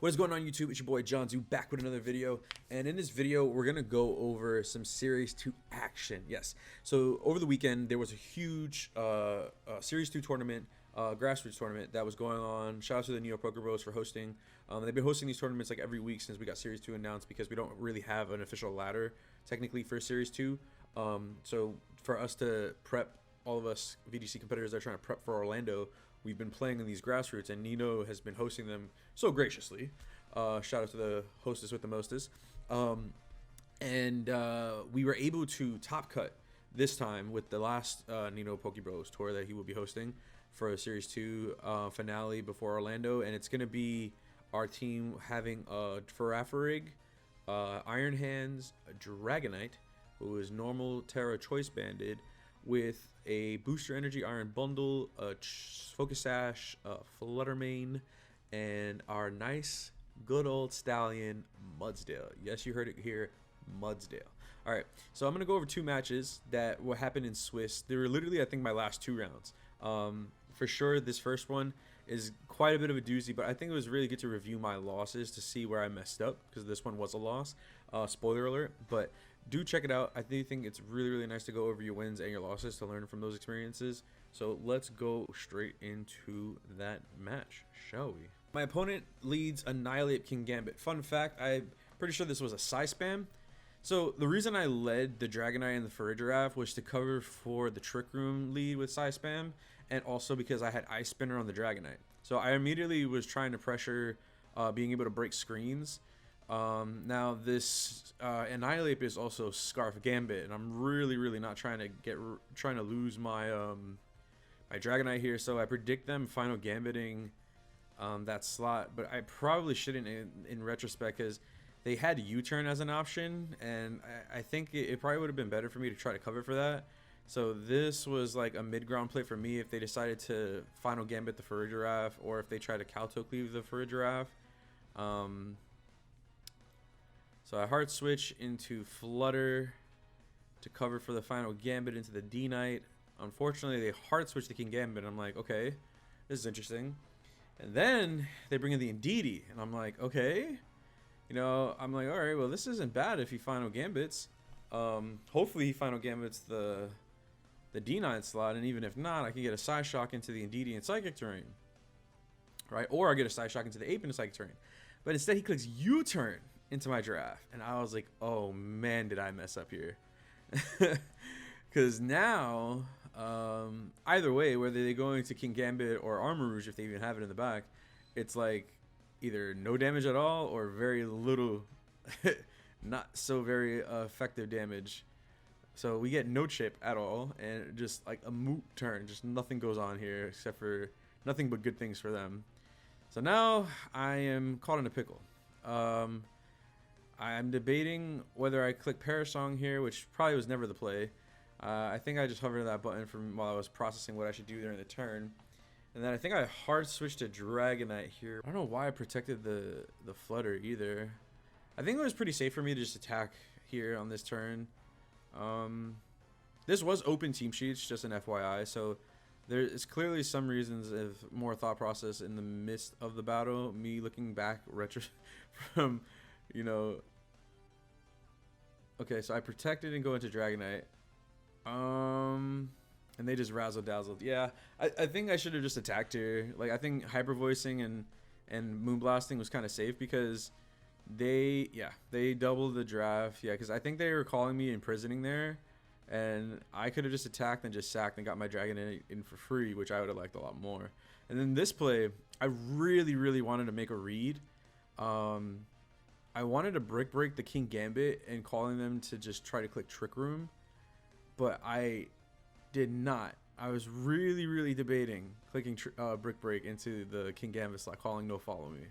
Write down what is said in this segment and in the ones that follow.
What is going on YouTube? It's your boy John Zoo back with another video, and in this video we're gonna go over some Series 2 action. Yes, so over the weekend there was a huge Series 2 tournament, grassroots tournament that was going on. Shout out to the NinoPokeBros for hosting. They've been hosting these tournaments like every week since we got Series 2 announced, because we don't really have an official ladder technically for Series 2. So for us to prep, all of us VGC competitors that are trying to prep for Orlando, we've been playing in these grassroots, and Nino has been hosting them so graciously. Shout out to the hostess with the mostest. We were able to top cut this time with the last NinoPokeBros Tour that he will be hosting for a Series 2 finale before Orlando. And it's going to be our team having a Farafarig, Iron Hands, a Dragonite, who is normal Terra Choice Banded, with a Booster Energy Iron Bundle, a Focus Sash, a Fluttermane, and our nice good old stallion Mudsdale. Yes, you heard it here, Mudsdale. All right, so I'm gonna go over two matches that will happen in Swiss. They were literally, I think, my last two rounds. For sure, this first one is quite a bit of a doozy, but I think it was really good to review my losses to see where I messed up, because this one was a loss. Spoiler alert, but do check it out. I do think it's really nice to go over your wins and your losses to learn from those experiences. So let's go straight into that match, shall we? My opponent leads Annihilate King Gambit. Fun fact, I'm pretty sure this was a Psy spam. So the reason I led the Dragonite and the Farigiraf was to cover for the Trick Room lead with Psy spam, and also because I had Ice Spinner on the Dragonite. So I immediately was trying to pressure being able to break screens. Now this Annihilate is also Scarf Gambit, and I'm really not trying to lose my my Dragonite here. So I predict them final gambiting that slot, but I probably shouldn't in retrospect, because they had U-turn as an option, and I think it probably would have been better for me to try to cover for that. So this was like a mid-ground play for me if they decided to final gambit the Farigiraf, or if they try to Calto Cleave the Farigiraf. So I hard switch into Flutter to cover for the final gambit into the D-Knight. Unfortunately, they hard switch the King Gambit. I'm like, okay, this is interesting. And then they bring in the Indeedee, and I'm like, okay. You know, I'm like, all right, well, this isn't bad if he final gambits. Hopefully he final gambits the D9 slot, and even if not, I can get a Psy Shock into the Indeedee and Psychic Terrain. Right? Or I get a Psy Shock into the Ape and Psychic Terrain. But instead he clicks U-turn into my draft, and I was like, oh man, did I mess up here. Because now, either way, whether they go into King Gambit or Armor Rouge, if they even have it in the back, it's like either no damage at all or very little, not so very effective damage. So we get no chip at all, and just like a moot turn. Just nothing goes on here except for nothing but good things for them. So now I am caught in a pickle. I'm debating whether I click Parasong here, which probably was never the play. I think I just hovered that button from while I was processing what I should do during the turn. And then I think I hard switched to Dragonite here. I don't know why I protected the Flutter either. I think it was pretty safe for me to just attack here on this turn. This was open team sheets, just an FYI. So there is clearly some reasons of more thought process in the midst of the battle. Me looking back retro from, you know. Okay, so I protected and go into Dragonite. And they just razzle dazzled. Yeah, I think I should have just attacked here. Like, I think hyper voicing and moonblasting was kind of safe, because they doubled the draft. Yeah, because I think they were calling me imprisoning there, and I could have just attacked and just sacked and got my dragon in for free, which I would have liked a lot more. And then this play, I really wanted to make a read. I wanted to brick break the King Gambit and calling them to just try to click Trick Room, but I did not. I was really debating clicking brick break into the King Gambit slot, calling no follow me.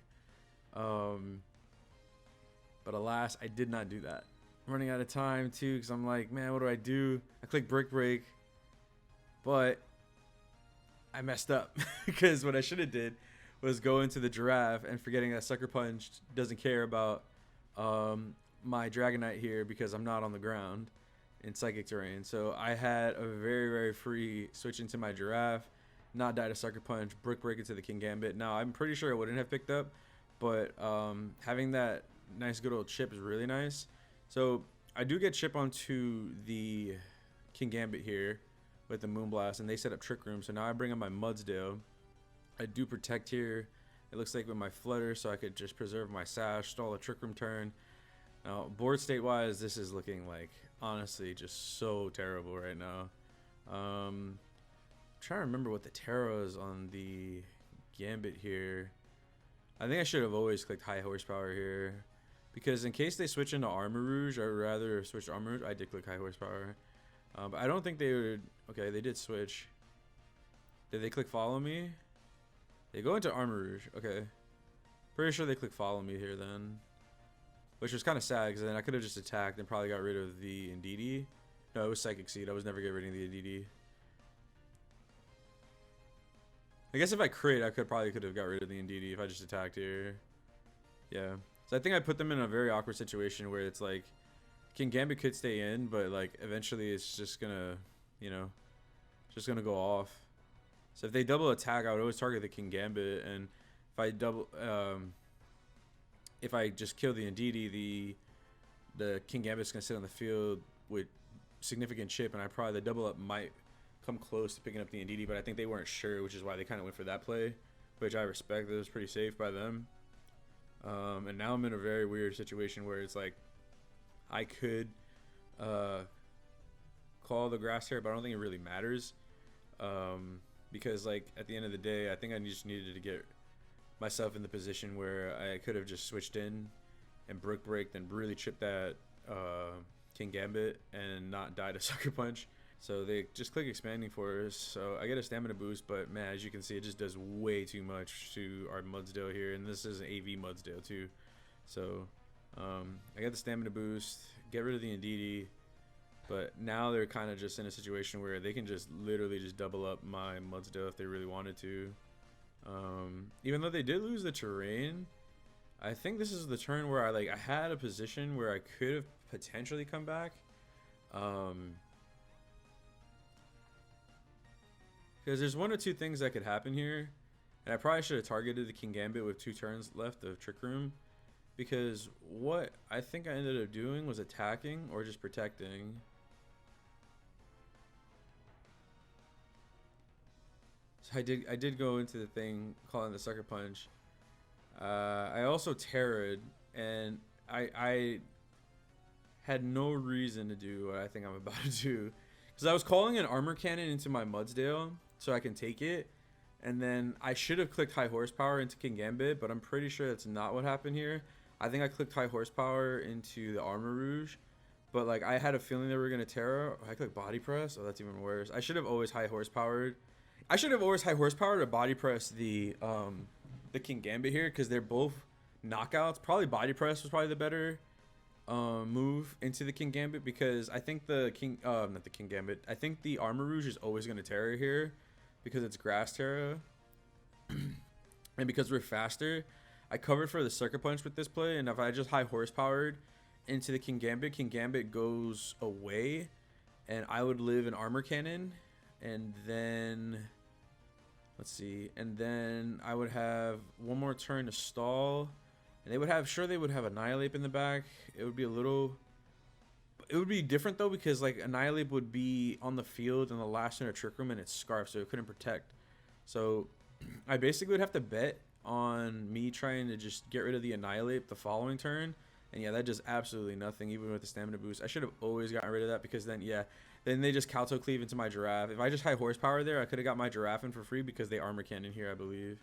But alas, I did not do that. I'm running out of time too, because I'm like, man, what do I do? I click brick break, but I messed up because what I should have did was go into the Giraffe, and forgetting that Sucker Punch doesn't care about my Dragonite here because I'm not on the ground in Psychic Terrain. So I had a very free switch into my Giraffe, not die to Sucker Punch, brick break into the King Gambit. Now I'm pretty sure I wouldn't have picked up but having that nice good old chip is really nice. So I do get chip onto the King Gambit here with the Moonblast, and they set up Trick Room. So now I bring up my Mudsdale. I do protect here. It looks like with my Flutter, so I could just preserve my Sash, stall a Trick Room turn. Now, board state wise, this is looking like honestly just so terrible right now. Trying to remember what the Terra is on the Gambit here. I think I should have always clicked high horsepower here, because in case they switch into Armor Rouge, I'd rather switch to Armor Rouge. I did click high horsepower, but I don't think they would. Okay, they did switch. Did they click follow me? They go into Armor Rouge. Okay, pretty sure they click follow me here then, which was kind of sad because then I could have just attacked and probably got rid of the Indeedee. No, it was Psychic Seed. I was never getting rid of the Indeedee. I guess if I crit, I could have got rid of the Indeedee if I just attacked here. Yeah. So I think I put them in a very awkward situation where it's like King Gambit could stay in, but like eventually it's just gonna, you know, just gonna go off. So if they double attack, I would always target the King Gambit, and if I just kill the Indeedee, the King Gambit's gonna sit on the field with significant chip, and the double up might come close to picking up the Indeedee, but I think they weren't sure, which is why they kind of went for that play, which I respect. It was pretty safe by them. And now I'm in a very weird situation where it's like I could call the Grass Terror, but I don't think it really matters, because like at the end of the day, I think I just needed to get myself in the position where I could have just switched in and Brook Break, then really chipped that King Gambit and not die to Sucker Punch. So they just click Expanding Force, so I get a stamina boost, but man, as you can see, it just does way too much to our Mudsdale here, and this is an AV Mudsdale too. So I got the stamina boost, get rid of the Indeedee, but now they're kind of just in a situation where they can just literally just double up my Mudsdale if they really wanted to. Even though they did lose the terrain, I think this is the turn where I had a position where I could have potentially come back. Because there's one or two things that could happen here, and I probably should have targeted the King Gambit with 2 turns left of Trick Room, because what I think I ended up doing was attacking or just protecting. So I did go into the thing calling the Sucker Punch. I also Terra'd, and I had no reason to do what I think I'm about to do, because I was calling an Armor Cannon into my Mudsdale so I can take it, and then I should have clicked high horsepower into King Gambit, but I'm pretty sure that's not what happened here. I think I clicked high horsepower into the Armor Rouge, but like I had a feeling they were gonna Terra. I clicked body press. Oh, that's even worse. I should have always high horsepowered. I should have always high horsepower to body press the King Gambit here, because they're both knockouts. Probably body press was probably the better move into the King Gambit, because I think the not the King Gambit, I think the Armor Rouge is always going to Terra here because it's Grass Terra, and because we're faster. I covered for the Sucker Punch with this play, and if I just high horsepowered into the King Gambit goes away, and I would live an Armor Cannon, and then let's see, and then I would have one more turn to stall. And they would have Annihilate in the back. It would be different though, because like Annihilate would be on the field in the last turn of Trick Room, and it's Scarf, so it couldn't protect. So I basically would have to bet on me trying to just get rid of the Annihilate the following turn. And yeah, that does absolutely nothing, even with the stamina boost. I should have always gotten rid of that, because then then they just Calto Cleave into my Giraffe. If I just high horsepower there, I could have got my Giraffe in for free, because they Armor Cannon here, I believe.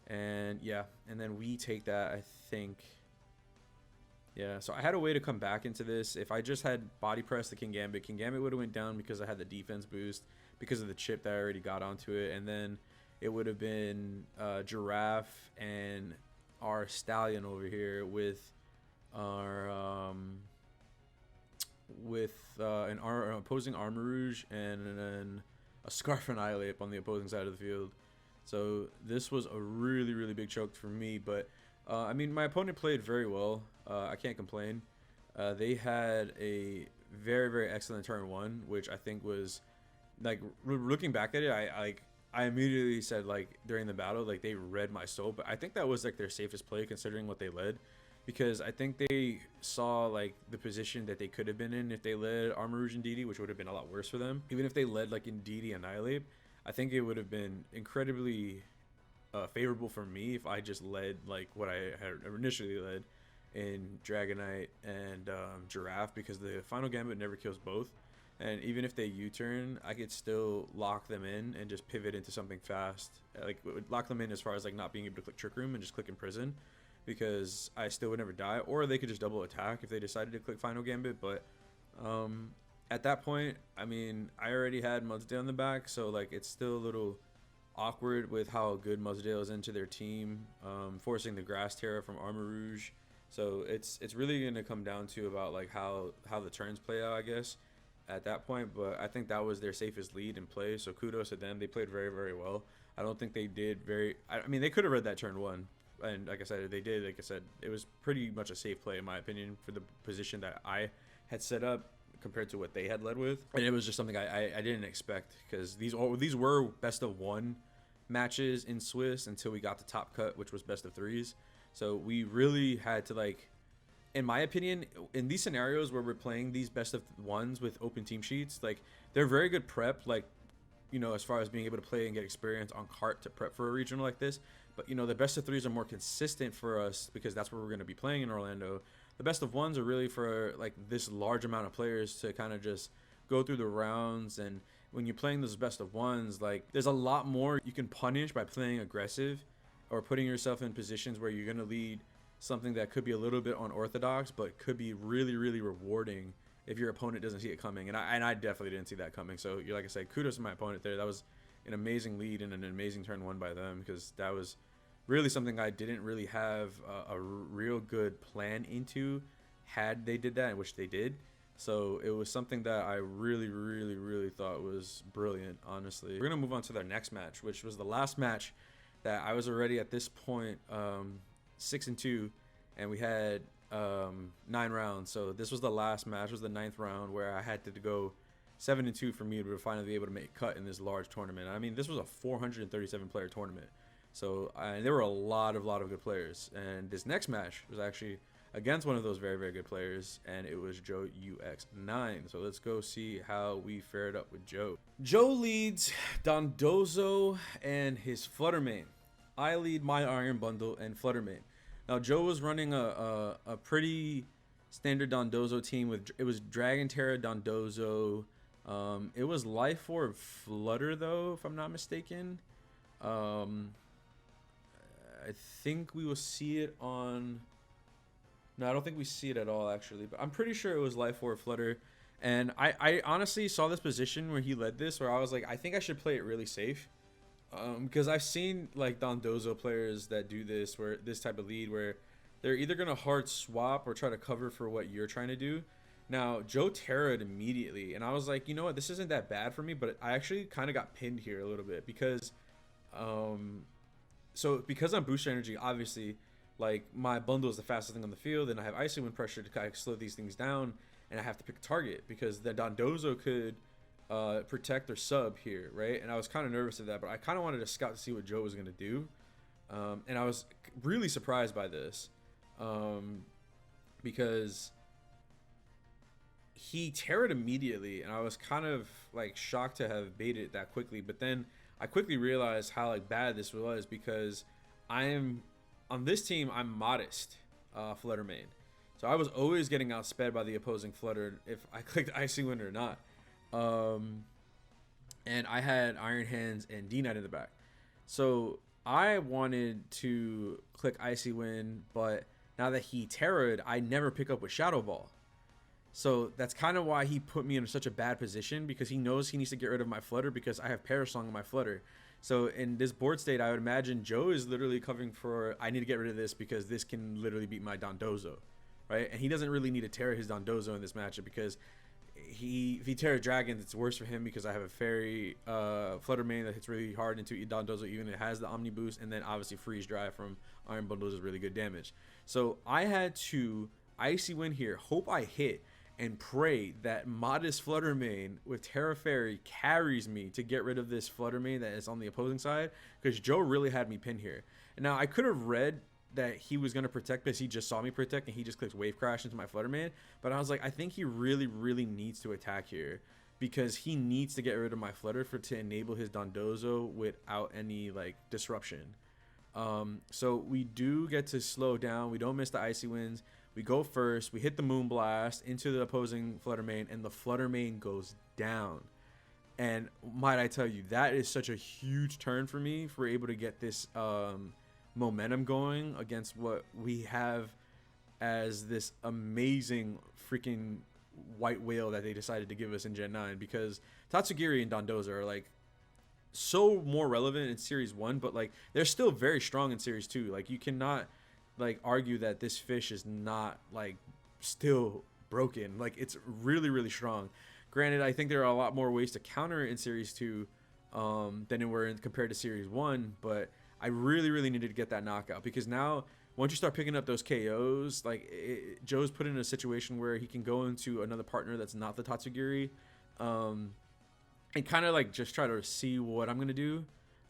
And yeah, and then we take that, I think. Yeah, so I had a way to come back into this. If I just had body press the King Gambit would have went down because I had the defense boost, because of the chip that I already got onto it, and then it would have been Giraffe and our Stallion over here with our an opposing Armor Rouge and then a Scarf Annihilate on the opposing side of the field. So this was a really, really big choke for me, but I mean, my opponent played very well. I can't complain. They had a very, very excellent turn 1, which I think was, like, looking back at it, I immediately said, like, during the battle, like, they read my soul. But I think that was, like, their safest play considering what they led. Because I think they saw, like, the position that they could have been in if they led Armor Rouge and DD, which would have been a lot worse for them. Even if they led, like, in DD Annihilate, I think it would have been incredibly favorable for me if I just led, like, what I had initially led in Dragonite and Giraffe, because the final Gambit never kills both. And even if they U-turn, I could still lock them in and just pivot into something fast. Like, lock them in as far as, like, not being able to click Trick Room and just click Imprison, because I still would never die. Or they could just double attack if they decided to click Final Gambit. But at that point, I mean, I already had Mudsdale in the back, so, like, it's still a little awkward with how good Mudsdale is into their team, forcing the Grass Terra from Armor Rouge. So it's really going to come down to about, like, how the turns play out, I guess, at that point. But I think that was their safest lead in play, so kudos to them. They played very, very well. I don't think they did I mean, they could have read that turn one, and like I said, they did. Like I said, it was pretty much a safe play in my opinion for the position that I had set up compared to what they had led with. And it was just something I didn't expect, because these were best of one matches in Swiss until we got the top cut, which was best of threes. So we really had to, like, in my opinion, in these scenarios where we're playing these best of ones with open team sheets, like, they're very good prep, like, you know, as far as being able to play and get experience on cart to prep for a regional like this. But, you know, the best of threes are more consistent for us because that's where we're going to be playing in Orlando. The best of ones are really for, like, this large amount of players to kind of just go through the rounds. And when you're playing those best of ones, like, there's a lot more you can punish by playing aggressive or putting yourself in positions where you're going to lead something that could be a little bit unorthodox, but could be really, really rewarding if your opponent doesn't see it coming. And I definitely didn't see that coming. So, like I said, kudos to my opponent there. That was an amazing lead and an amazing turn one by them, because that was really something I didn't really have a real good plan into had they did that, which they did. So it was something that I really, really, really thought was brilliant, honestly. We're going to move on to their next match, which was the last match that I was already at this point 6-2, and we had 9 rounds. So this was the last match, was the 9th round, where I had to go 7-2 for me to finally be able to make cut in this large tournament. I mean, this was a 437 player tournament, so there were a lot of good players. And this next match was actually against one of those very, very good players, and it was JoeUX9. So let's go see how we fared up with Joe. Joe leads Dondozo and his Fluttermane. I lead my Iron Bundle and Fluttermane. Now, Joe was running a pretty standard Dondozo team it was Dragon Terra Dondozo. It was Life Orb Flutter, though, if I'm not mistaken. I think we will see it on... No, I don't think we see it at all, actually. But I'm pretty sure it was Life Orb Flutter. And I honestly saw this position where he led this, where I was like, I think I should play it really safe. Because I've seen, like, Dondozo players that do this, where this type of lead, where they're either going to hard swap or try to cover for what you're trying to do. Now, Joe Terra'd immediately, and I was like, you know what, this isn't that bad for me, but I actually kind of got pinned here a little bit, because because I'm booster energy, obviously, like, my bundle is the fastest thing on the field, and I have Icy Wind pressure to kind of slow these things down, and I have to pick a target, because the Dondozo could protect or sub here, right? And I was kind of nervous of that, but I kind of wanted to scout to see what Joe was going to do. And I was really surprised by this, because he Terra'd immediately, and I was kind of, like, shocked to have baited it that quickly. But then I quickly realized how, like, bad this was, because on this team, I'm modest Fluttermane. So I was always getting outsped by the opposing Flutter if I clicked Icy Wind or not. And I had Iron Hands and D-Knight in the back. So I wanted to click Icy Wind, but now that he Terra'd, I never pick up with Shadow Ball. So that's kind of why he put me in such a bad position, because he knows he needs to get rid of my Flutter, because I have Perish Song on my Flutter. So in this board state, I would imagine Joe is literally covering for, I need to get rid of this because this can literally beat my Dondozo, right? And he doesn't really need to Terra his Dondozo in this matchup, because if he Terra Dragons, it's worse for him, because I have a Fairy Fluttermane that hits really hard into Dondozo, even it has the Omni Boost, and then obviously Freeze Dry from Iron Bundles is really good damage. So I had to Icy Wind here, hope I hit, and pray that modest Flutter Mane with Terra Fairy carries me to get rid of this Flutter Mane that is on the opposing side, because Joe really had me pinned here. And now I could have read that he was going to protect because he just saw me protect and he just clicks Wave Crash into my Flutter Mane. But I was like, I think he really, really needs to attack here, because he needs to get rid of my Flutter to enable his Dondozo without any like disruption. So we do get to slow down. We don't miss the Icy Winds. We go first. We hit the Moonblast into the opposing Flutter Mane, and the Flutter Mane goes down. And might I tell you, that is such a huge turn for me for able to get this momentum going against what we have as this amazing freaking white whale that they decided to give us in Gen 9, because Tatsugiri and Dondozo are like so more relevant in Series 1, but like they're still very strong in Series 2. Like you cannot like argue that this fish is not like still broken. Like it's really, really strong. Granted, I think there are a lot more ways to counter it in Series 2 than it were compared to Series 1, but I really, really needed to get that knockout, because now once you start picking up those KOs, like Joe's put in a situation where he can go into another partner that's not the Tatsugiri, and kind of like just try to see what I'm gonna do.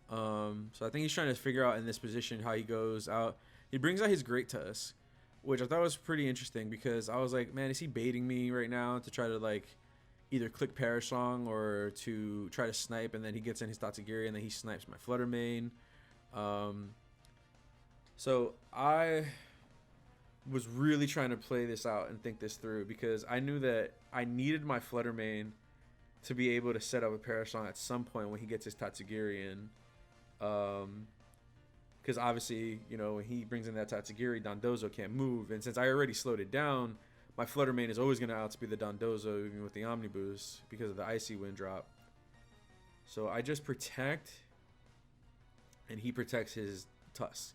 So I think he's trying to figure out in this position how he goes out. He brings out his Great Tusk, which I thought was pretty interesting, because I was like, man, is he baiting me right now to try to like either click Perish Song or to try to snipe, and then he gets in his Tatsugiri and then he snipes my Flutter Mane. So I was really trying to play this out and think this through, because I knew that I needed my Flutter Mane to be able to set up a Perish Song at some point when he gets his Tatsugiri in. Because obviously, you know, when he brings in that Tatsugiri, Dondozo can't move. And since I already slowed it down, my Flutter Mane is always going to outspeed the Dondozo even with the Omni Boost because of the Icy Wind drop. So I just protect, and he protects his Tusk.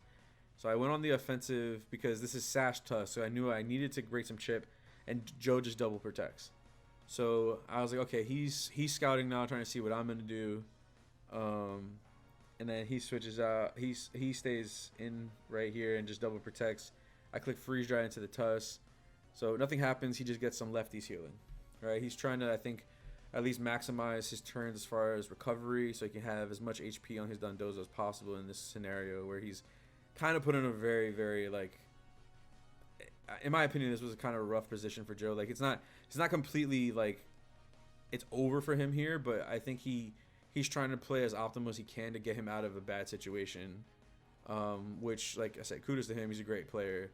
So I went on the offensive because this is Sash Tusk, so I knew I needed to break some chip, and Joe just double protects. So I was like, okay, he's scouting now, trying to see what I'm gonna do. And then he switches out. He stays in right here and just double protects. I click Freeze Dry into the Tusk, so nothing happens. He just gets some lefties healing. Right? He's trying to, I think, at least maximize his turns as far as recovery, so he can have as much HP on his Dondozo as possible in this scenario where he's kind of put in a very, very, like, in my opinion, this was a kind of rough position for Joe. Like, it's not completely like it's over for him here, but I think he's trying to play as optimal as he can to get him out of a bad situation. Which, like I said, kudos to him. He's a great player.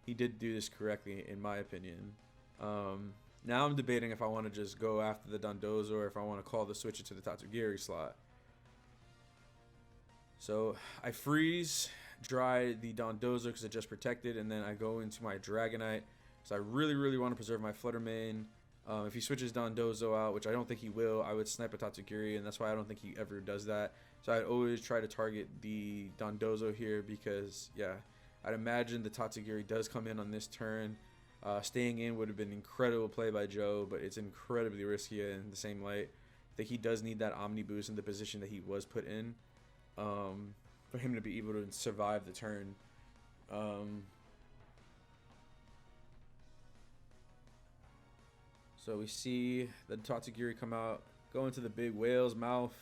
He did do this correctly, in my opinion. Now I'm debating if I want to just go after the Dondozo or if I want to call the switch into the Tatsugiri slot. So I freeze dry the Dondozo because it just protected, and then I go into my Dragonite. So I really, really want to preserve my Flutter Mane. If he switches Dondozo out, which I don't think he will, I would snipe a Tatsugiri, and that's why I don't think he ever does that. So I'd always try to target the Dondozo here because, yeah, I'd imagine the Tatsugiri does come in on this turn. Staying in would have been an incredible play by Joe, but it's incredibly risky in the same light. I think he does need that Omni Boost in the position that he was put in for him to be able to survive the turn. So we see the Tatsugiri come out, go into the big whale's mouth,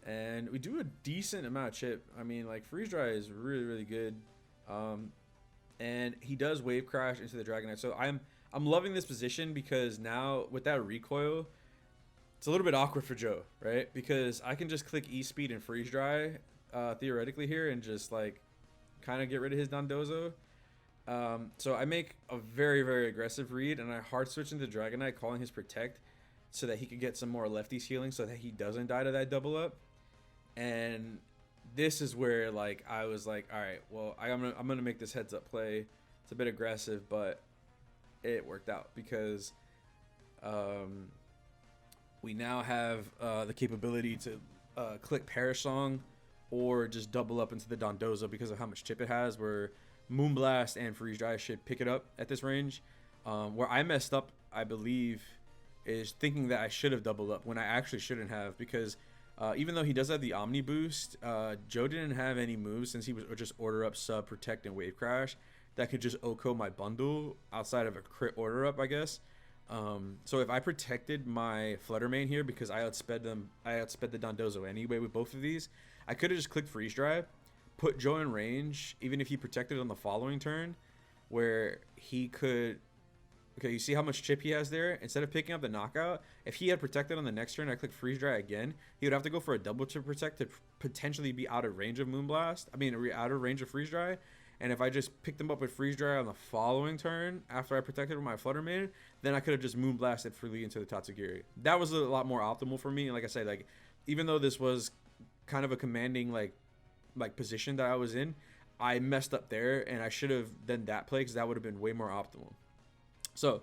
and we do a decent amount of chip. I mean, like, Freeze Dry is really, really good. And he does Wave Crash into the Dragonite. So I'm loving this position because now with that recoil, it's a little bit awkward for Joe, right? Because I can just click E-Speed and Freeze Dry theoretically here and just like kind of get rid of his Dondozo. So I make a very, very aggressive read, and I hard switch into Dragonite, calling his Protect so that he could get some more lefties healing so that he doesn't die to that double up. And this is where, like, I was like, all right, well, I'm gonna make this heads up play. It's a bit aggressive, but it worked out because we now have the capability to click Perish Song or just double up into the Dondozo because of how much chip it has, where Moonblast and Freeze Dry should pick it up at this range. Where I messed up, I believe, is thinking that I should have doubled up when I actually shouldn't have, because even though he does have the Omni Boost, Joe didn't have any moves since he was just Order Up, Sub, Protect, and Wave Crash that could just OHKO my bundle outside of a crit Order Up, I guess. So if I protected my Flutter Mane here because I outsped the Dondozo anyway with both of these, I could have just clicked Freeze Dry, put Joe in range, even if he protected on the following turn, where he could. Okay, you see how much chip he has there? Instead of picking up the knockout, if he had protected on the next turn, I click Freeze Dry again, he would have to go for a double to protect to potentially be out of range of Moonblast. I mean, out of range of Freeze Dry. And if I just picked him up with Freeze Dry on the following turn after I protected with my Flutter Mane, then I could have just Moonblasted freely into the Tatsugiri. That was a lot more optimal for me. And like I said, like even though this was kind of a commanding like position that I was in, I messed up there, and I should have done that play because that would have been way more optimal. So,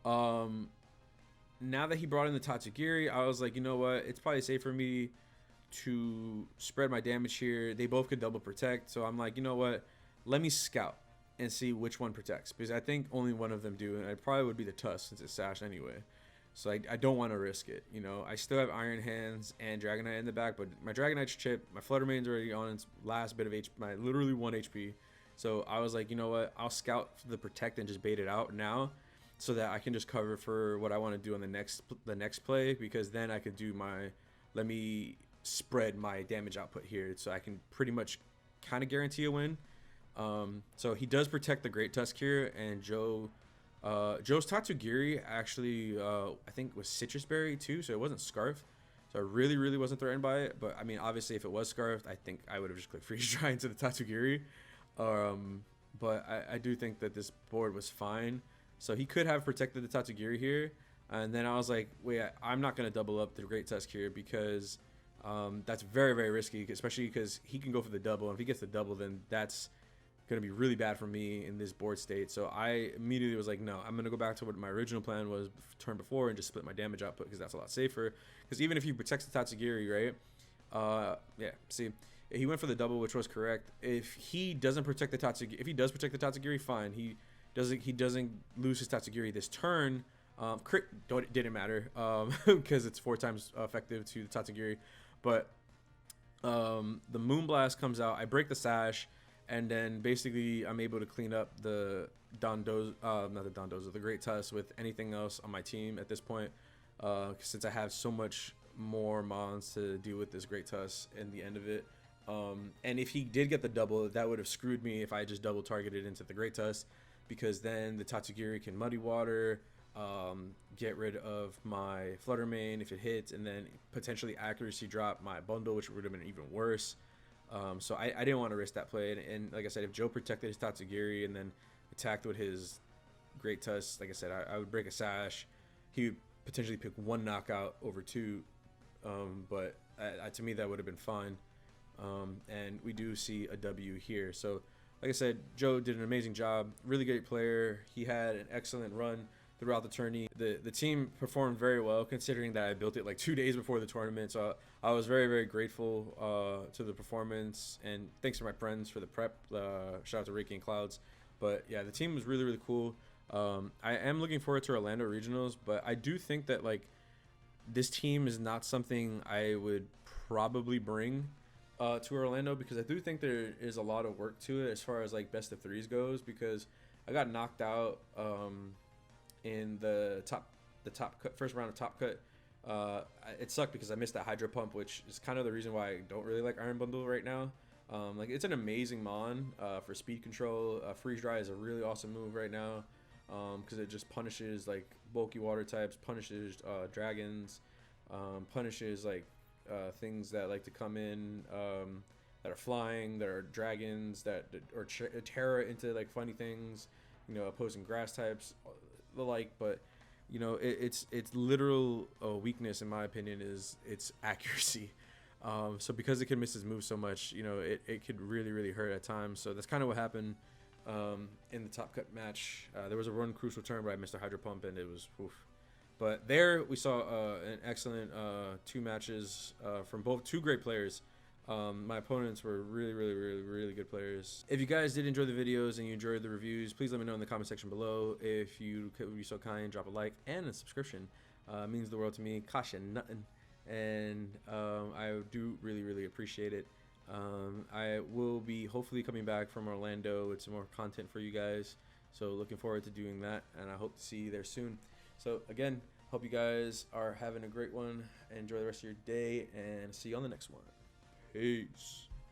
now that he brought in the Tatsugiri, I was like, you know what? It's probably safe for me to spread my damage here. They both could double protect. So I'm like, you know what? Let me scout and see which one protects. Because I think only one of them do. And it probably would be the Tusk since it's Sash anyway. So I don't want to risk it. You know, I still have Iron Hands and Dragonite in the back. But my Dragonite's chip. My Flutter Mane's already on its last bit of HP. My literally 1 HP. So I was like, you know what? I'll scout the protect and just bait it out now, so that I can just cover for what I want to do on the next play, because then I could do let me spread my damage output here, so I can pretty much kind of guarantee a win. So he does protect the Great Tusk here, and Joe's Tatsugiri actually I think was Citrus Berry too, so it wasn't Scarf. So I really wasn't threatened by it. But I mean, obviously if it was Scarfed, I think I would have just clicked Freeze Dry into the Tatsugiri. But I do think that this board was fine. So he could have protected the Tatsugiri here. And then I was like, wait, I'm not going to double up the Great Tusk here, because that's very risky, especially because he can go for the double. And if he gets the double, then that's going to be really bad for me in this board state. So I immediately was like, no, I'm going to go back to what my original plan was turn before and just split my damage output, because that's a lot safer. Because even if he protects the Tatsugiri, right? Yeah, see, he went for the double, which was correct. If he doesn't protect the Tatsugiri, if he does protect the Tatsugiri, fine. He doesn't lose his Tatsugiri this turn. Crit didn't matter because it's 4 times effective to the Tatsugiri. But the Moonblast comes out. I break the Sash, and then basically I'm able to clean up the Dondozo, not the Dondozo, the Great Tusk with anything else on my team at this point. Since I have so much more mons to deal with this Great Tusk in the end of it. And if he did get the double, that would have screwed me if I just double targeted into the Great Tusk, because then the Tatsugiri can Muddy Water, get rid of my Flutter Mane if it hits, and then potentially accuracy drop my bundle, which would have been even worse. So I didn't want to risk that play. And like I said, if Joe protected his Tatsugiri and then attacked with his Great Tusk, like I said, I would break a Sash. He would potentially pick 1 knockout over 2. But to me, that would have been fine. And we do see a W here. So like I said, Joe did an amazing job. Really great player. He had an excellent run throughout the tourney. The team performed very well, considering that I built it like 2 days before the tournament. So I was very grateful to the performance, and thanks to my friends for the prep. Shout out to Ricky and Clouds. But yeah, the team was really cool. I am looking forward to Orlando Regionals, but I do think that like this team is not something I would probably bring to Orlando, because I do think there is a lot of work to it as far as like best of 3s goes, because I got knocked out in the top cut, first round of top cut. It sucked because I missed that Hydro Pump, which is kind of the reason why I don't really like Iron Bundle right now. Like it's an amazing mon for speed control. Freeze Dry is a really awesome move right now, because it just punishes like bulky water types, punishes dragons, punishes like things that like to come in that are flying, that are dragons, or terra into like funny things, you know, opposing grass types, the like. But you know, its literal weakness, in my opinion, is its accuracy. So because it can miss his move so much, you know, it could really hurt at times. So that's kind of what happened in the top cut match. There was a one crucial turn where I missed a Hydro Pump, and it was oof. But there we saw an excellent 2 matches from two great players. My opponents were really good players. If you guys did enjoy the videos and you enjoyed the reviews, please let me know in the comment section below. If you could be so kind, drop a like and a subscription. It means the world to me. Cost you nothing. And I do really appreciate it. I will be hopefully coming back from Orlando with some more content for you guys. So looking forward to doing that, and I hope to see you there soon. So again, hope you guys are having a great one. Enjoy the rest of your day, and see you on the next one. Peace.